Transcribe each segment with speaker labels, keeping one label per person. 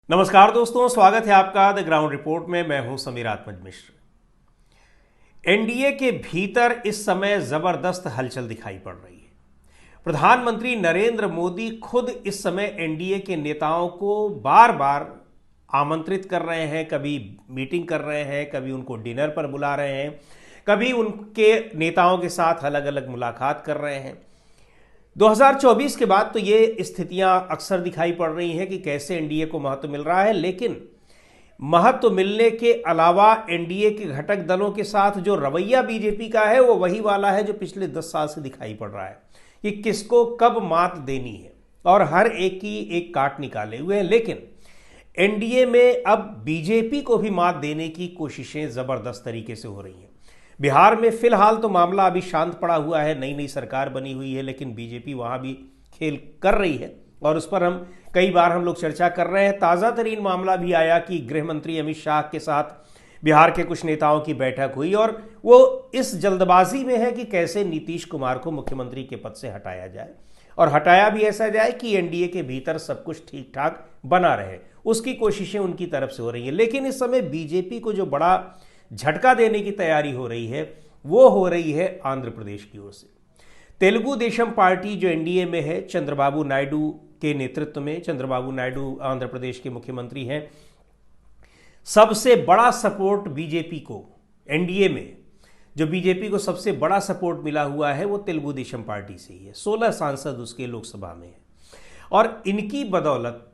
Speaker 1: नमस्कार दोस्तों, स्वागत है आपका द ग्राउंड रिपोर्ट में। मैं हूं समीर आत्मज मिश्र। एनडीए के भीतर इस समय जबरदस्त हलचल दिखाई पड़ रही है। प्रधानमंत्री नरेंद्र मोदी खुद इस समय एनडीए के नेताओं को बार बार आमंत्रित कर रहे हैं, कभी मीटिंग कर रहे हैं, कभी उनको डिनर पर बुला रहे हैं, कभी उनके नेताओं के साथ अलग अलग मुलाकात कर रहे हैं। 2024 के बाद तो ये स्थितियां अक्सर दिखाई पड़ रही हैं कि कैसे एनडीए को महत्व मिल रहा है, लेकिन महत्व मिलने के अलावा एनडीए के घटक दलों के साथ जो रवैया बीजेपी का है वो वही वाला है जो पिछले 10 साल से दिखाई पड़ रहा है कि किसको कब मात देनी है, और हर एक की एक काट निकाले हुए हैं। लेकिन एनडीए में अब बीजेपी को भी मात देने की कोशिशें जबरदस्त तरीके से हो रही हैं। बिहार में फिलहाल तो मामला अभी शांत पड़ा हुआ है, नई नई सरकार बनी हुई है, लेकिन बीजेपी वहां भी खेल कर रही है और उस पर कई बार हम लोग चर्चा कर रहे हैं। ताज़ा तरीन मामला भी आया कि गृह मंत्री अमित शाह के साथ बिहार के कुछ नेताओं की बैठक हुई और वो इस जल्दबाजी में है कि कैसे नीतीश कुमार को मुख्यमंत्री के पद से हटाया जाए, और हटाया भी ऐसा जाए कि एनडीए के भीतर सब कुछ ठीक ठाक बना रहे। उसकी कोशिशें उनकी तरफ से हो रही है। लेकिन इस समय बीजेपी को जो बड़ा झटका देने की तैयारी हो रही है वो हो रही है आंध्र प्रदेश की ओर से। तेलुगु देशम पार्टी जो एनडीए में है, चंद्रबाबू नायडू के नेतृत्व में, चंद्रबाबू नायडू आंध्र प्रदेश के मुख्यमंत्री हैं। सबसे बड़ा सपोर्ट बीजेपी को एनडीए में, जो बीजेपी को सबसे बड़ा सपोर्ट मिला हुआ है वो तेलुगु देशम पार्टी से ही है। 16 सांसद उसके लोकसभा में है और इनकी बदौलत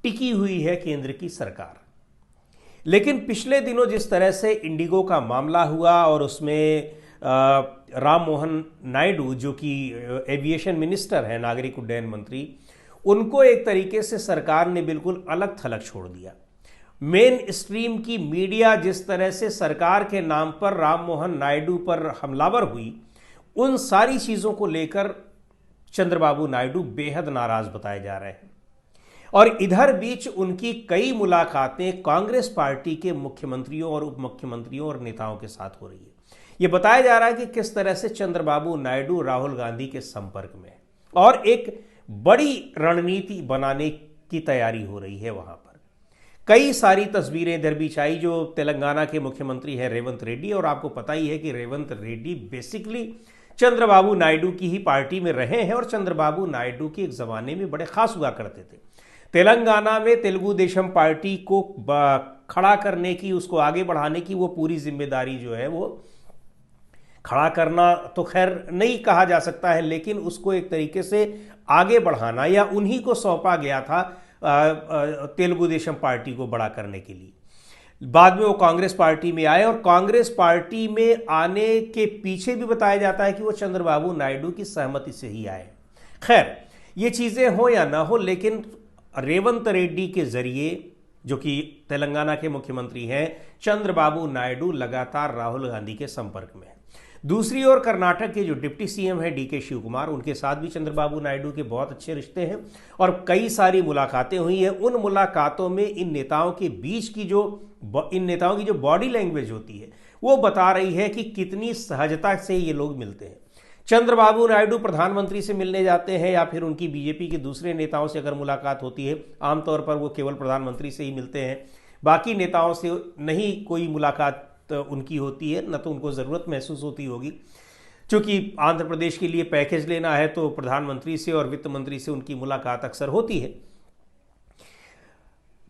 Speaker 1: टिकी हुई है केंद्र की सरकार। लेकिन पिछले दिनों जिस तरह से इंडिगो का मामला हुआ और उसमें राम मोहन नायडू जो कि एविएशन मिनिस्टर है, नागरिक उड्डयन मंत्री, उनको एक तरीके से सरकार ने बिल्कुल अलग थलग छोड़ दिया। मेन स्ट्रीम की मीडिया जिस तरह से सरकार के नाम पर राम मोहन नायडू पर हमलावर हुई, उन सारी चीज़ों को लेकर चंद्रबाबू नायडू बेहद नाराज बताए जा रहे हैं। और इधर बीच उनकी कई मुलाकातें कांग्रेस पार्टी के मुख्यमंत्रियों और उप मुख्यमंत्रियों और नेताओं के साथ हो रही है। यह बताया जा रहा है कि किस तरह से चंद्रबाबू नायडू राहुल गांधी के संपर्क में है और एक बड़ी रणनीति बनाने की तैयारी हो रही है। वहां पर कई सारी तस्वीरें इधर बीच आई। जो तेलंगाना के मुख्यमंत्री हैं रेवंत रेड्डी, और आपको पता ही है कि रेवंत रेड्डी बेसिकली चंद्रबाबू नायडू की ही पार्टी में रहे हैं और चंद्रबाबू नायडू के एक जमाने में बड़े खास हुआ करते थे। तेलंगाना में तेलुगु देशम पार्टी को खड़ा करने की, उसको आगे बढ़ाने की वो पूरी जिम्मेदारी जो है, वो खड़ा करना तो खैर नहीं कहा जा सकता है, लेकिन उसको एक तरीके से आगे बढ़ाना या उन्हीं को सौंपा गया था तेलुगु देशम पार्टी को बड़ा करने के लिए। बाद में वो कांग्रेस पार्टी में आए और कांग्रेस पार्टी में आने के पीछे भी बताया जाता है कि वो चंद्रबाबू नायडू की सहमति से ही आए। खैर, ये चीज़ें हो या ना हो, लेकिन रेवंत रेड्डी के जरिए, जो कि तेलंगाना के मुख्यमंत्री हैं, चंद्रबाबू नायडू लगातार राहुल गांधी के संपर्क में है। दूसरी ओर कर्नाटक के जो डिप्टी सीएम है डीके शिव कुमार, उनके साथ भी चंद्रबाबू नायडू के बहुत अच्छे रिश्ते हैं और कई सारी मुलाकातें हुई हैं। उन मुलाकातों में इन नेताओं की जो बॉडी लैंग्वेज होती है वो बता रही है कि कितनी सहजता से ये लोग मिलते हैं। चंद्रबाबू नायडू प्रधानमंत्री से मिलने जाते हैं या फिर उनकी बीजेपी के दूसरे नेताओं से अगर मुलाकात होती है, आमतौर पर वो केवल प्रधानमंत्री से ही मिलते हैं, बाकी नेताओं से नहीं कोई मुलाकात उनकी होती है, न तो उनको ज़रूरत महसूस होती होगी। क्योंकि आंध्र प्रदेश के लिए पैकेज लेना है तो प्रधानमंत्री से और वित्त मंत्री से उनकी मुलाकात अक्सर होती है,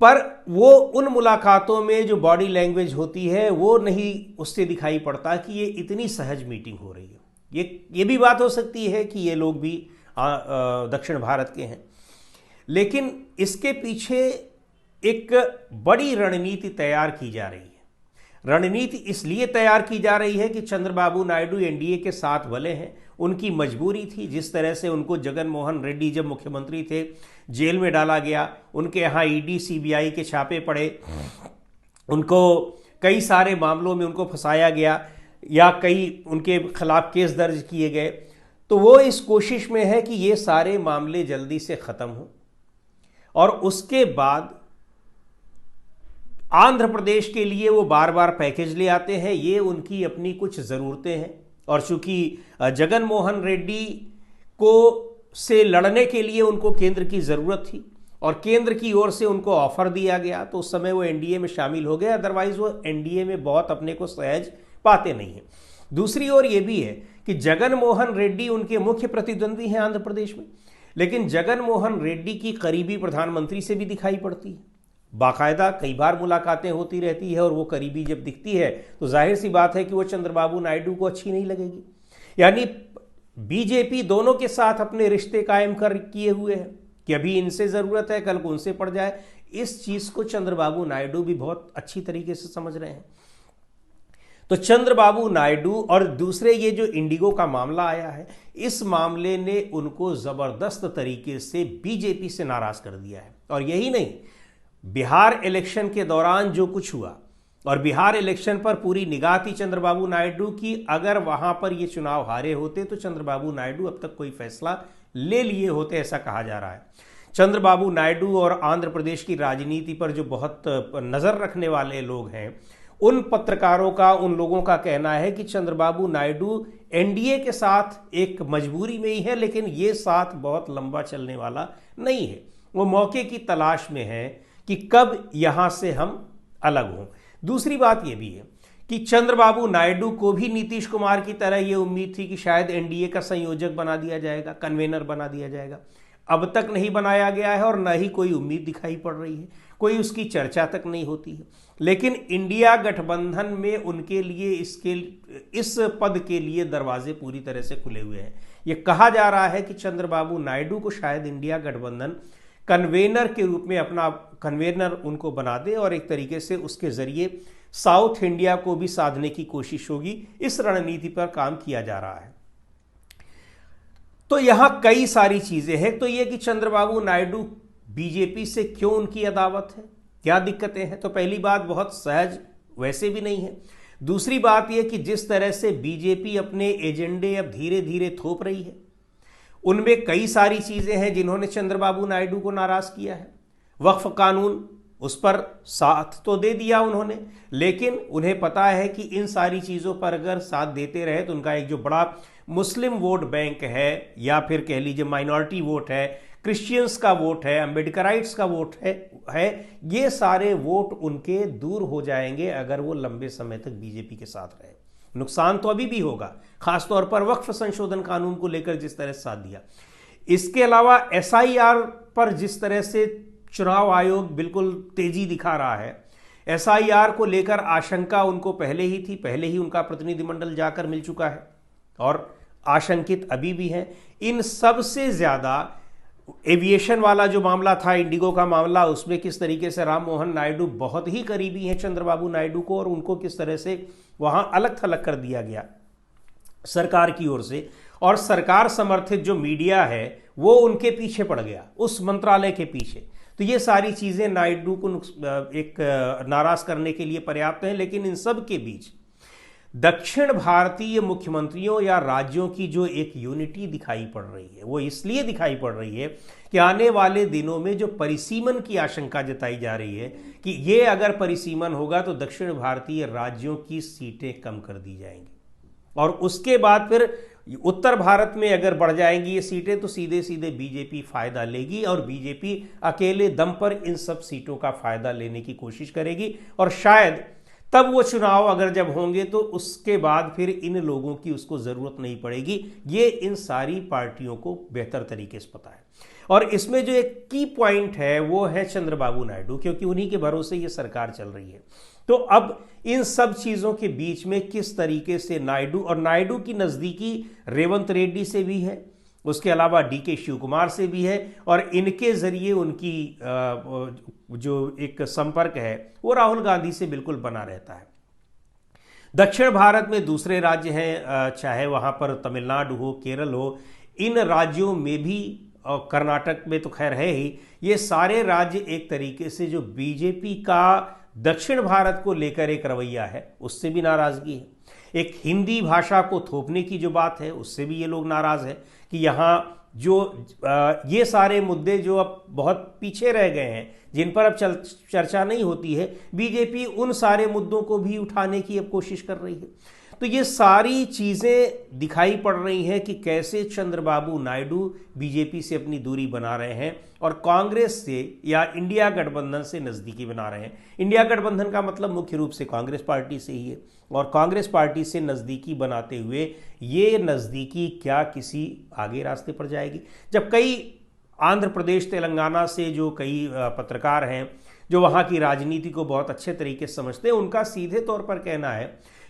Speaker 1: पर वो उन मुलाकातों में जो बॉडी लैंग्वेज होती है वो नहीं उससे दिखाई पड़ता कि ये इतनी सहज मीटिंग हो रही है। ये भी बात हो सकती है कि ये लोग भी दक्षिण भारत के हैं, लेकिन इसके पीछे एक बड़ी रणनीति तैयार की जा रही है। रणनीति इसलिए तैयार की जा रही है कि चंद्रबाबू नायडू एनडीए के साथ वाले हैं, उनकी मजबूरी थी। जिस तरह से उनको जगन मोहन रेड्डी जब मुख्यमंत्री थे जेल में डाला गया, उनके यहाँ ईडी सीबीआई के छापे पड़े, उनको कई सारे मामलों में उनको फंसाया गया या कई उनके खिलाफ केस दर्ज किए गए, तो वो इस कोशिश में है कि ये सारे मामले जल्दी से ख़त्म हों और उसके बाद आंध्र प्रदेश के लिए वो बार बार पैकेज ले आते हैं। ये उनकी अपनी कुछ ज़रूरतें हैं और चूंकि जगन मोहन रेड्डी को से लड़ने के लिए उनको केंद्र की ज़रूरत थी और केंद्र की ओर से उनको ऑफर दिया गया तो उस समय वो एनडीए में शामिल हो गए, अदरवाइज वो एनडीए में बहुत अपने को सहज पाते नहीं हैं। दूसरी ओर ये भी है कि जगन मोहन रेड्डी उनके मुख्य प्रतिद्वंदी हैं आंध्र प्रदेश में, लेकिन जगन मोहन रेड्डी की करीबी प्रधानमंत्री से भी दिखाई पड़ती है, बाकायदा कई बार मुलाकातें होती रहती है और वो करीबी जब दिखती है तो जाहिर सी बात है कि वो चंद्रबाबू नायडू को अच्छी नहीं लगेगी। यानी बीजेपी दोनों के साथ अपने रिश्ते कायम कर किए हुए हैं कि अभी इनसे ज़रूरत है, कल को उनसे पड़ जाए। इस चीज़ को चंद्रबाबू नायडू भी बहुत अच्छी तरीके से समझ रहे हैं। तो चंद्रबाबू नायडू और दूसरे ये जो इंडिगो का मामला आया है, इस मामले ने उनको ज़बरदस्त तरीके से बीजेपी से नाराज़ कर दिया है। और यही नहीं, बिहार इलेक्शन के दौरान जो कुछ हुआ, और बिहार इलेक्शन पर पूरी निगाह थी चंद्रबाबू नायडू की, अगर वहां पर ये चुनाव हारे होते तो चंद्रबाबू नायडू अब तक कोई फैसला ले लिए होते, ऐसा कहा जा रहा है। चंद्रबाबू नायडू और आंध्र प्रदेश की राजनीति पर जो बहुत नज़र रखने वाले लोग हैं, उन पत्रकारों का, उन लोगों का कहना है कि चंद्रबाबू नायडू एनडीए के साथ एक मजबूरी में ही है, लेकिन ये साथ बहुत लंबा चलने वाला नहीं है। वो मौके की तलाश में है कि कब यहां से हम अलग हों। दूसरी बात यह भी है कि चंद्रबाबू नायडू को भी नीतीश कुमार की तरह यह उम्मीद थी कि शायद एनडीए का संयोजक बना दिया जाएगा, कन्वेनर बना दिया जाएगा। अब तक नहीं बनाया गया है और न ही कोई उम्मीद दिखाई पड़ रही है, कोई उसकी चर्चा तक नहीं होती है। लेकिन इंडिया गठबंधन में उनके लिए इस पद के लिए दरवाजे पूरी तरह से खुले हुए हैं। ये कहा जा रहा है कि चंद्रबाबू नायडू को शायद इंडिया गठबंधन कन्वेनर के रूप में अपना कन्वेनर उनको बना दे और एक तरीके से उसके जरिए साउथ इंडिया को भी साधने की कोशिश होगी। इस रणनीति पर काम किया जा रहा है। तो यहां कई सारी चीजें हैं। तो यह कि चंद्रबाबू नायडू बीजेपी से क्यों उनकी अदावत है, क्या दिक्कतें हैं, तो पहली बात बहुत सहज वैसे भी नहीं है। दूसरी बात यह कि जिस तरह से बीजेपी अपने एजेंडे अब धीरे धीरे थोप रही है, उनमें कई सारी चीजें हैं जिन्होंने चंद्रबाबू नायडू को नाराज किया है। वक्फ कानून, उस पर साथ तो दे दिया उन्होंने, लेकिन उन्हें पता है कि इन सारी चीज़ों पर अगर साथ देते रहे तो उनका एक जो बड़ा मुस्लिम वोट बैंक है, या फिर कह लीजिए माइनॉरिटी वोट है, क्रिश्चियंस का वोट है, अम्बेडकराइट्स का वोट है, ये सारे वोट उनके दूर हो जाएंगे अगर वो लंबे समय तक बीजेपी के साथ रहे। नुकसान तो अभी भी होगा, खासतौर पर वक्फ संशोधन कानून को लेकर जिस तरह से साथ दिया। इसके अलावा एसआईआर पर जिस तरह से चुनाव आयोग बिल्कुल तेजी दिखा रहा है, एसआईआर को लेकर आशंका उनको पहले ही थी, पहले ही उनका प्रतिनिधिमंडल जाकर मिल चुका है और आशंकित अभी भी हैं। इन सब से ज़्यादा एविएशन वाला जो मामला था, इंडिगो का मामला, उसमें किस तरीके से राम मोहन नायडू बहुत ही करीबी हैं चंद्रबाबू नायडू को, और उनको किस तरह से वहां अलग थलग कर दिया गया सरकार की ओर से, और सरकार समर्थित जो मीडिया है वो उनके पीछे पड़ गया, उस मंत्रालय के पीछे। तो ये सारी चीज़ें नायडू को एक नाराज करने के लिए पर्याप्त हैं। लेकिन इन सब के बीच दक्षिण भारतीय मुख्यमंत्रियों या राज्यों की जो एक यूनिटी दिखाई पड़ रही है, वो इसलिए दिखाई पड़ रही है कि आने वाले दिनों में जो परिसीमन की आशंका जताई जा रही है कि ये अगर परिसीमन होगा तो दक्षिण भारतीय राज्यों की सीटें कम कर दी जाएंगी, और उसके बाद फिर उत्तर भारत में अगर बढ़ जाएंगी ये सीटें तो सीधे सीधे बीजेपी फायदा लेगी, और बीजेपी अकेले दम पर इन सब सीटों का फायदा लेने की कोशिश करेगी। और शायद तब वो चुनाव अगर जब होंगे तो उसके बाद फिर इन लोगों की उसको ज़रूरत नहीं पड़ेगी। ये इन सारी पार्टियों को बेहतर तरीके से पता है। और इसमें जो एक की पॉइंट है वो है चंद्रबाबू नायडू, क्योंकि उन्हीं के भरोसे ये सरकार चल रही है। तो अब इन सब चीज़ों के बीच में किस तरीके से नायडू, और नायडू की नज़दीकी रेवंत रेड्डी से भी है, उसके अलावा डीके शिव कुमार से भी है, और इनके ज़रिए उनकी जो एक संपर्क है वो राहुल गांधी से बिल्कुल बना रहता है। दक्षिण भारत में दूसरे राज्य हैं, चाहे वहाँ पर तमिलनाडु हो, केरल हो, इन राज्यों में भी, और कर्नाटक में तो खैर है ही, ये सारे राज्य एक तरीके से जो बीजेपी का दक्षिण भारत को लेकर एक रवैया है उससे भी नाराज़गी है। एक हिंदी भाषा को थोपने की जो बात है उससे भी ये लोग नाराज़ हैं कि यहाँ जो ये सारे मुद्दे जो अब बहुत पीछे रह गए हैं, जिन पर अब चर्चा नहीं होती है, बीजेपी उन सारे मुद्दों को भी उठाने की अब कोशिश कर रही है। तो ये सारी चीज़ें दिखाई पड़ रही हैं कि कैसे चंद्रबाबू नायडू बीजेपी से अपनी दूरी बना रहे हैं और कांग्रेस से या इंडिया गठबंधन से नज़दीकी बना रहे हैं। इंडिया गठबंधन का मतलब मुख्य रूप से कांग्रेस पार्टी से ही है और कांग्रेस पार्टी से नज़दीकी बनाते हुए ये नज़दीकी क्या किसी आगे रास्ते पर जाएगी, जब कई आंध्र प्रदेश तेलंगाना से जो कई पत्रकार हैं जो वहाँ की राजनीति को बहुत अच्छे तरीके से समझते हैं, उनका सीधे तौर पर कहना है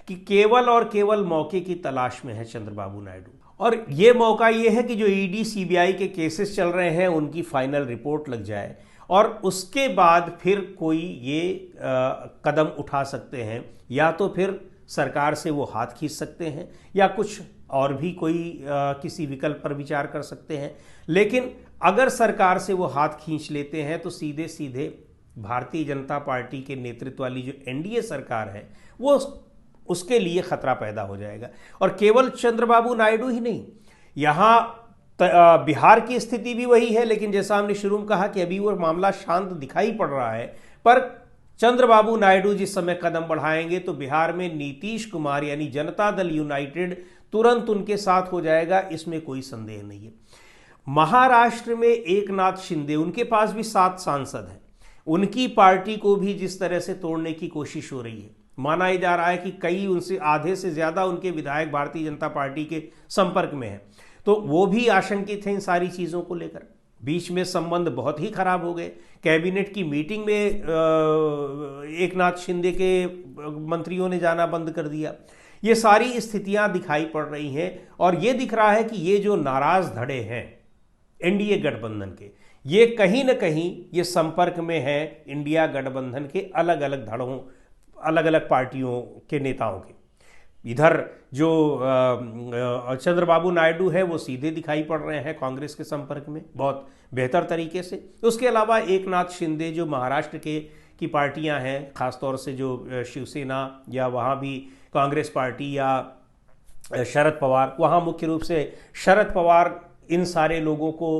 Speaker 1: कि केवल और केवल मौके की तलाश में है चंद्रबाबू नायडू और ये मौका ये है कि जो ईडी सीबीआई के केसेस चल रहे हैं उनकी फाइनल रिपोर्ट लग जाए और उसके बाद फिर कोई ये कदम उठा सकते हैं, या तो फिर सरकार से वो हाथ खींच सकते हैं या कुछ और भी कोई किसी विकल्प पर विचार कर सकते हैं। लेकिन अगर सरकार से वो हाथ खींच लेते हैं तो सीधे सीधे भारतीय जनता पार्टी के नेतृत्व वाली जो एनडीए सरकार है वो उसके लिए खतरा पैदा हो जाएगा। और केवल चंद्रबाबू नायडू ही नहीं, यहाँ बिहार की स्थिति भी वही है, लेकिन जैसा हमने शुरू में कहा कि अभी वो मामला शांत दिखाई पड़ रहा है, पर चंद्रबाबू नायडू जिस समय कदम बढ़ाएंगे तो बिहार में नीतीश कुमार यानी जनता दल यूनाइटेड तुरंत उनके साथ हो जाएगा, इसमें कोई संदेह नहीं है। महाराष्ट्र में एकनाथ शिंदे, उनके पास भी 7 सांसद हैं, उनकी पार्टी को भी जिस तरह से तोड़ने की कोशिश हो रही है, माना ही जा रहा है कि कई उनसे आधे से ज़्यादा उनके विधायक भारतीय जनता पार्टी के संपर्क में हैं, तो वो भी आशंकित हैं इन सारी चीज़ों को लेकर। बीच में संबंध बहुत ही खराब हो गए, कैबिनेट की मीटिंग में एकनाथ शिंदे के मंत्रियों ने जाना बंद कर दिया। ये सारी स्थितियां दिखाई पड़ रही हैं और ये दिख रहा है कि ये जो नाराज धड़े हैं एनडीए गठबंधन के, ये कहीं ना कहीं ये संपर्क में है इंडिया गठबंधन के अलग अलग धड़ों, अलग अलग पार्टियों के नेताओं के। इधर जो चंद्रबाबू नायडू है वो सीधे दिखाई पड़ रहे हैं कांग्रेस के संपर्क में बहुत बेहतर तरीके से। उसके अलावा एकनाथ शिंदे जो महाराष्ट्र के की पार्टियां हैं, खासतौर से जो शिवसेना या वहाँ भी कांग्रेस पार्टी या शरद पवार, वहाँ मुख्य रूप से शरद पवार इन सारे लोगों को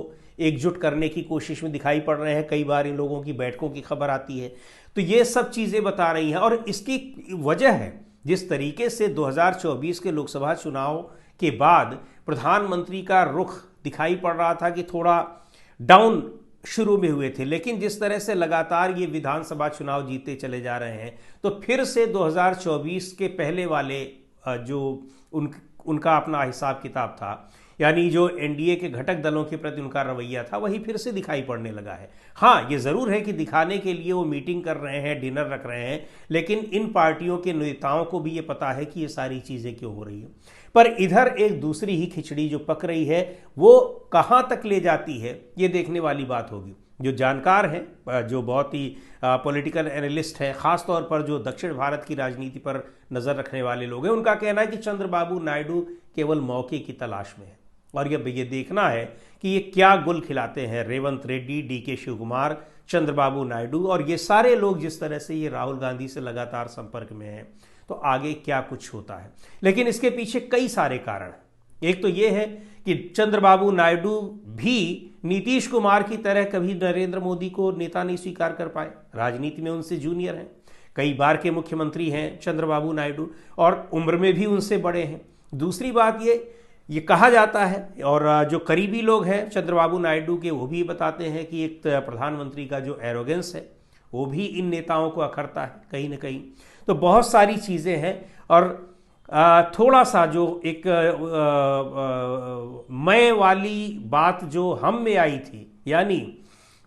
Speaker 1: एकजुट करने की कोशिश में दिखाई पड़ रहे हैं। कई बार इन लोगों की बैठकों की खबर आती है, तो ये सब चीज़ें बता रही हैं। और इसकी वजह है जिस तरीके से 2024 के लोकसभा चुनाव के बाद प्रधानमंत्री का रुख दिखाई पड़ रहा था कि थोड़ा डाउन शुरू में हुए थे, लेकिन जिस तरह से लगातार ये विधानसभा चुनाव जीते चले जा रहे हैं, तो फिर से 2024 के पहले वाले जो उनका अपना हिसाब किताब था, यानी जो एनडीए के घटक दलों के प्रति उनका रवैया था, वही फिर से दिखाई पड़ने लगा है। हाँ, ये ज़रूर है कि दिखाने के लिए वो मीटिंग कर रहे हैं, डिनर रख रहे हैं, लेकिन इन पार्टियों के नेताओं को भी ये पता है कि ये सारी चीज़ें क्यों हो रही है। पर इधर एक दूसरी ही खिचड़ी जो पक रही है वो कहाँ तक ले जाती है, ये देखने वाली बात होगी। जो जानकार हैं, जो बहुत ही पॉलिटिकल एनालिस्ट हैं, ख़ास तौर पर जो दक्षिण भारत की राजनीति पर नज़र रखने वाले लोग हैं, उनका कहना है कि चंद्रबाबू नायडू केवल मौके की तलाश में है और ये देखना है कि ये क्या गुल खिलाते हैं रेवंत रेड्डी, डीके शिव कुमार, चंद्रबाबू नायडू और ये सारे लोग जिस तरह से ये राहुल गांधी से लगातार संपर्क में हैं, तो आगे क्या कुछ होता है। लेकिन इसके पीछे कई सारे कारण हैं। एक तो ये है कि चंद्रबाबू नायडू भी नीतीश कुमार की तरह कभी नरेंद्र मोदी को नेता नहीं स्वीकार कर पाए, राजनीति में उनसे जूनियर हैं, कई बार के मुख्यमंत्री हैं चंद्रबाबू नायडू और उम्र में भी उनसे बड़े हैं। दूसरी बात ये कहा जाता है और जो करीबी लोग हैं चंद्रबाबू नायडू के वो भी बताते हैं कि एक प्रधानमंत्री का जो एरोगेंस है वो भी इन नेताओं को अखरता है कहीं ना कहीं। तो बहुत सारी चीज़ें हैं और थोड़ा सा जो एक मैं वाली बात जो हम में आई थी, यानी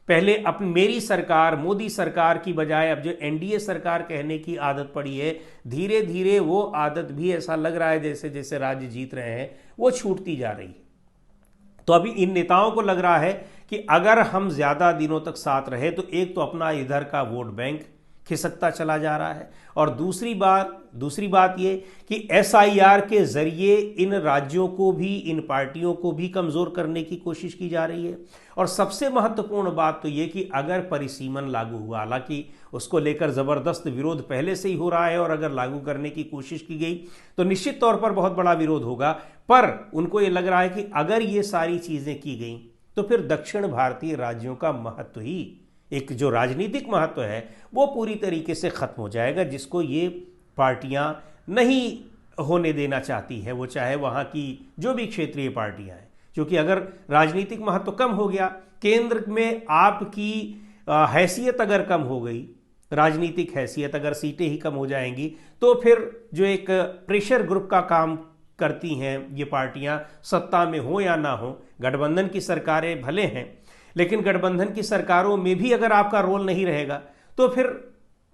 Speaker 1: पहले अपनी मेरी सरकार, मोदी सरकार की बजाय अब जो एनडीए सरकार कहने की आदत पड़ी है, धीरे धीरे वो आदत भी ऐसा लग रहा है जैसे जैसे राज्य जीत रहे हैं वो छूटती जा रही है। तो अभी इन नेताओं को लग रहा है कि अगर हम ज़्यादा दिनों तक साथ रहे तो एक तो अपना इधर का वोट बैंक खिसकता चला जा रहा है और दूसरी बात ये कि एसआईआर के जरिए इन राज्यों को भी, इन पार्टियों को भी कमज़ोर करने की कोशिश की जा रही है। और सबसे महत्वपूर्ण बात तो ये कि अगर परिसीमन लागू हुआ, हालांकि उसको लेकर ज़बरदस्त विरोध पहले से ही हो रहा है और अगर लागू करने की कोशिश की गई तो निश्चित तौर पर बहुत बड़ा विरोध होगा, पर उनको ये लग रहा है कि अगर ये सारी चीज़ें की गई तो फिर दक्षिण भारतीय राज्यों का महत्व ही, एक जो राजनीतिक महत्व है वो पूरी तरीके से ख़त्म हो जाएगा, जिसको ये पार्टियां नहीं होने देना चाहती है, वो चाहे वहाँ की जो भी क्षेत्रीय पार्टियां हैं। क्योंकि अगर राजनीतिक महत्व कम हो गया, केंद्र में आपकी हैसियत अगर कम हो गई, राजनीतिक हैसियत, अगर सीटें ही कम हो जाएंगी, तो फिर जो एक प्रेशर ग्रुप का काम करती हैं ये पार्टियां, सत्ता में हो या ना हो, गठबंधन की सरकारें भले हैं, लेकिन गठबंधन की सरकारों में भी अगर आपका रोल नहीं रहेगा तो फिर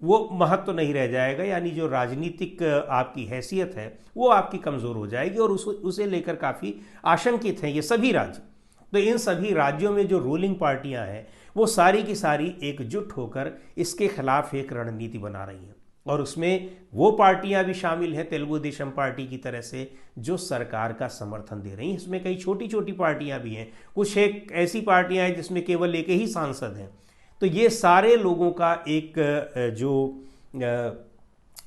Speaker 1: वो महत्व तो नहीं रह जाएगा, यानी जो राजनीतिक आपकी हैसियत है वो आपकी कमज़ोर हो जाएगी। और उसे लेकर काफ़ी आशंकित हैं ये सभी राज्य। तो इन सभी राज्यों में जो रूलिंग पार्टियां हैं वो सारी की सारी एकजुट होकर इसके खिलाफ एक रणनीति बना रही हैं। और उसमें वो पार्टियां भी शामिल हैं तेलुगु देशम पार्टी की तरह से, जो सरकार का समर्थन दे रही हैं। इसमें कई छोटी छोटी पार्टियां भी हैं, कुछ एक ऐसी पार्टियां हैं जिसमें केवल एक ही सांसद हैं। तो ये सारे लोगों का एक जो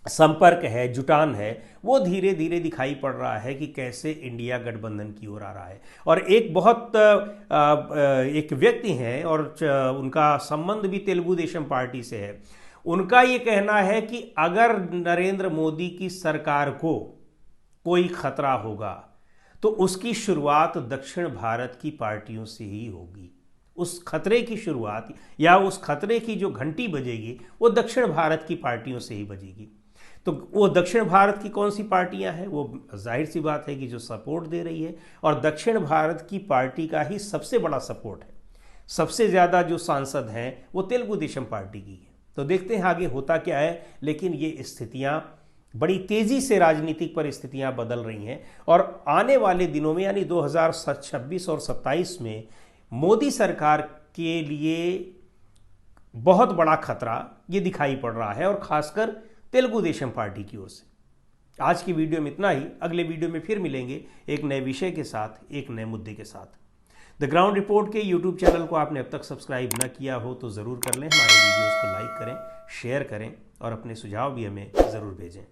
Speaker 1: संपर्क है, जुटान है, वो धीरे धीरे दिखाई पड़ रहा है कि कैसे इंडिया गठबंधन की ओर आ रहा है। और एक बहुत एक व्यक्ति हैं और उनका संबंध भी तेलुगु देशम पार्टी से है। उनका ये कहना है कि अगर नरेंद्र मोदी की सरकार को कोई खतरा होगा तो उसकी शुरुआत दक्षिण भारत की पार्टियों से ही होगी। उस खतरे की शुरुआत या उस खतरे की जो घंटी बजेगी वो दक्षिण भारत की पार्टियों से ही बजेगी। तो वो दक्षिण भारत की कौन सी पार्टियां हैं? वो जाहिर सी बात है कि जो सपोर्ट दे रही है, और दक्षिण भारत की पार्टी का ही सबसे बड़ा सपोर्ट है। सबसे ज़्यादा जो सांसद हैं वो तेलुगु देशम पार्टी की है। तो देखते हैं आगे होता क्या है। लेकिन ये स्थितियां बड़ी तेज़ी से, राजनीतिक परिस्थितियां बदल रही हैं और आने वाले दिनों में यानी 2026 और 27 में मोदी सरकार के लिए बहुत बड़ा खतरा ये दिखाई पड़ रहा है, और खासकर तेलुगु देशम पार्टी की ओर से। आज की वीडियो में इतना ही। अगले वीडियो में फिर मिलेंगे एक नए विषय के साथ, एक नए मुद्दे के साथ। द ग्राउंड रिपोर्ट के यूट्यूब चैनल को आपने अब तक सब्सक्राइब न किया हो तो ज़रूर कर लें। हमारे वीडियोज़ को लाइक करें, शेयर करें और अपने सुझाव भी हमें ज़रूर भेजें।